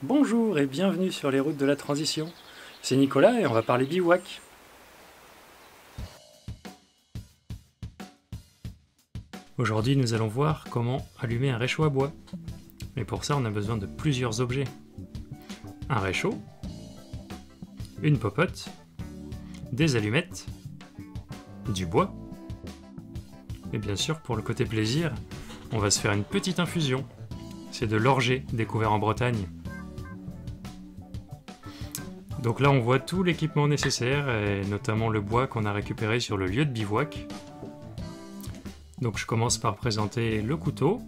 Bonjour et bienvenue sur les routes de la transition. C'est Nicolas et on va parler bivouac. Aujourd'hui, nous allons voir comment allumer un réchaud à bois. Mais pour ça, on a besoin de plusieurs objets. Un réchaud, une popote, des allumettes, du bois. Et bien sûr, pour le côté plaisir, on va se faire une petite infusion. C'est de l'orgeat, découvert en Bretagne. Donc là, on voit tout l'équipement nécessaire, et notamment le bois qu'on a récupéré sur le lieu de bivouac. Donc je commence par présenter le couteau,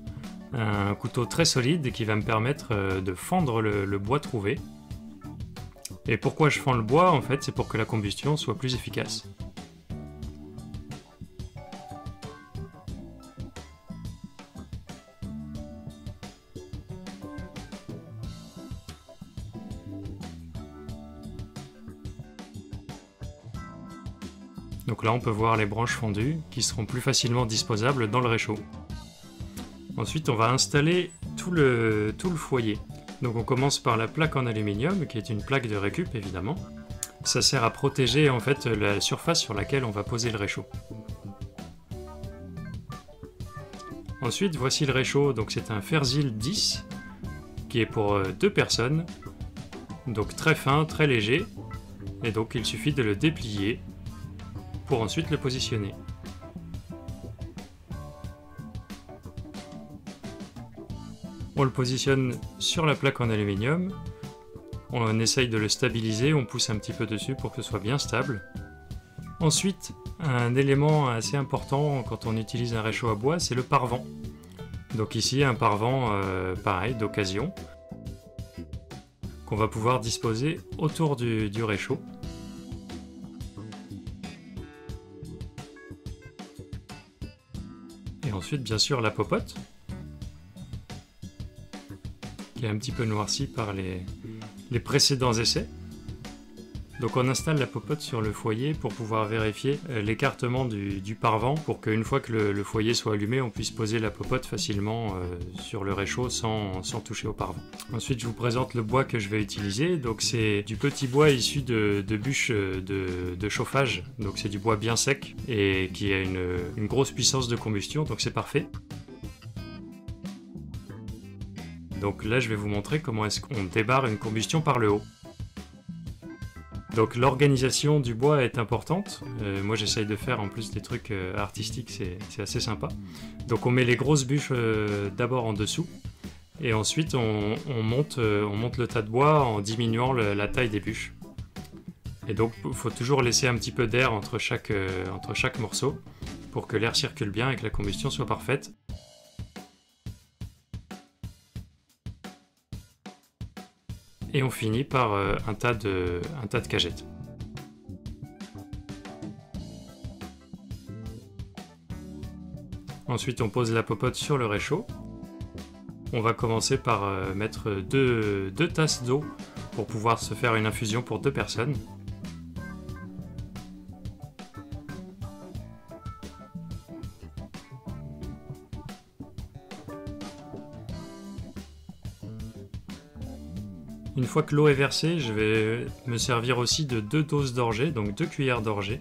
un couteau très solide qui va me permettre de fendre le bois trouvé. Et pourquoi je fends le bois? En fait, c'est pour que la combustion soit plus efficace. Donc là, on peut voir les branches fondues qui seront plus facilement disposables dans le réchaud. Ensuite, on va installer tout le foyer. Donc on commence par la plaque en aluminium, qui est une plaque de récup évidemment. Ça sert à protéger en fait la surface sur laquelle on va poser le réchaud. Ensuite, voici le réchaud. Donc c'est un Ferzil 10, qui est pour 2 personnes. Donc très fin, très léger. Et donc il suffit de le déplier pour ensuite le positionner. On le positionne sur la plaque en aluminium, on essaye de le stabiliser, on pousse un petit peu dessus pour que ce soit bien stable. Ensuite, un élément assez important quand on utilise un réchaud à bois, c'est le pare-vent. Donc ici, un pare-vent pareil, d'occasion, qu'on va pouvoir disposer autour du réchaud. Et ensuite, bien sûr, la popote, qui est un petit peu noircie par les précédents essais. Donc on installe la popote sur le foyer pour pouvoir vérifier l'écartement du pare-vent, pour qu'une fois que le foyer soit allumé, on puisse poser la popote facilement sur le réchaud sans toucher au pare-vent. Ensuite, je vous présente le bois que je vais utiliser. Donc c'est du petit bois issu de bûches de chauffage. Donc c'est du bois bien sec et qui a une grosse puissance de combustion, donc c'est parfait. Donc là, je vais vous montrer comment est-ce qu'on débarre une combustion par le haut. Donc l'organisation du bois est importante. Moi, j'essaye de faire en plus des trucs artistiques, c'est assez sympa. Donc on met les grosses bûches d'abord en dessous, et ensuite on monte le tas de bois en diminuant la taille des bûches. Et donc il faut toujours laisser un petit peu d'air entre chaque morceau pour que l'air circule bien et que la combustion soit parfaite. Et on finit par un tas de cagettes. Ensuite, on pose la popote sur le réchaud. On va commencer par mettre deux tasses d'eau pour pouvoir se faire une infusion pour 2 personnes. Une fois que l'eau est versée, je vais me servir aussi de 2 doses d'orgeat, donc 2 cuillères d'orgeat.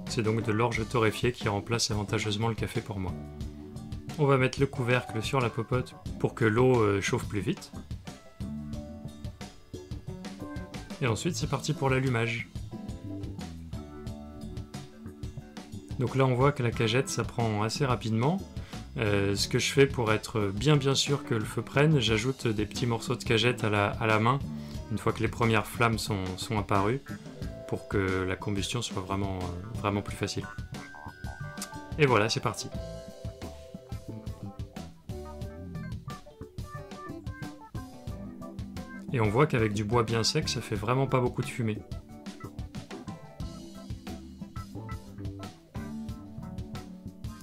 C'est donc de l'orge torréfiée qui remplace avantageusement le café pour moi. On va mettre le couvercle sur la popote pour que l'eau chauffe plus vite. Et ensuite, c'est parti pour l'allumage. Donc là, on voit que la cagette, ça prend assez rapidement. Ce que je fais pour être bien sûr que le feu prenne, j'ajoute des petits morceaux de cagette à la main une fois que les premières flammes sont apparues, pour que la combustion soit vraiment plus facile. Et voilà, c'est parti. Et on voit qu'avec du bois bien sec, ça fait vraiment pas beaucoup de fumée.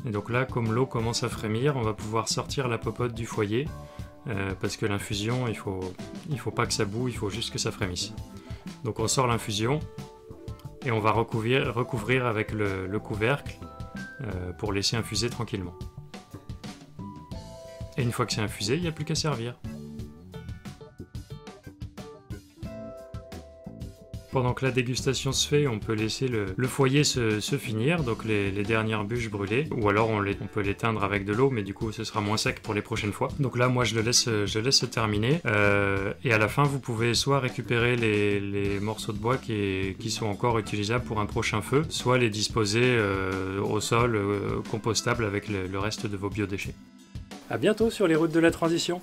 Et donc là, comme l'eau commence à frémir, on va pouvoir sortir la popote du foyer, parce que l'infusion, il faut pas que ça boue, il faut juste que ça frémisse. Donc on sort l'infusion, et on va recouvrir avec le couvercle, pour laisser infuser tranquillement. Et une fois que c'est infusé, il n'y a plus qu'à servir. Pendant que la dégustation se fait, on peut laisser le foyer se finir, donc les dernières bûches brûlées, ou alors on peut l'éteindre avec de l'eau, mais du coup ce sera moins sec pour les prochaines fois. Donc là moi je laisse se terminer, et à la fin vous pouvez soit récupérer les morceaux de bois qui sont encore utilisables pour un prochain feu, soit les disposer au sol, compostables avec le reste de vos biodéchets. À bientôt sur les routes de la transition.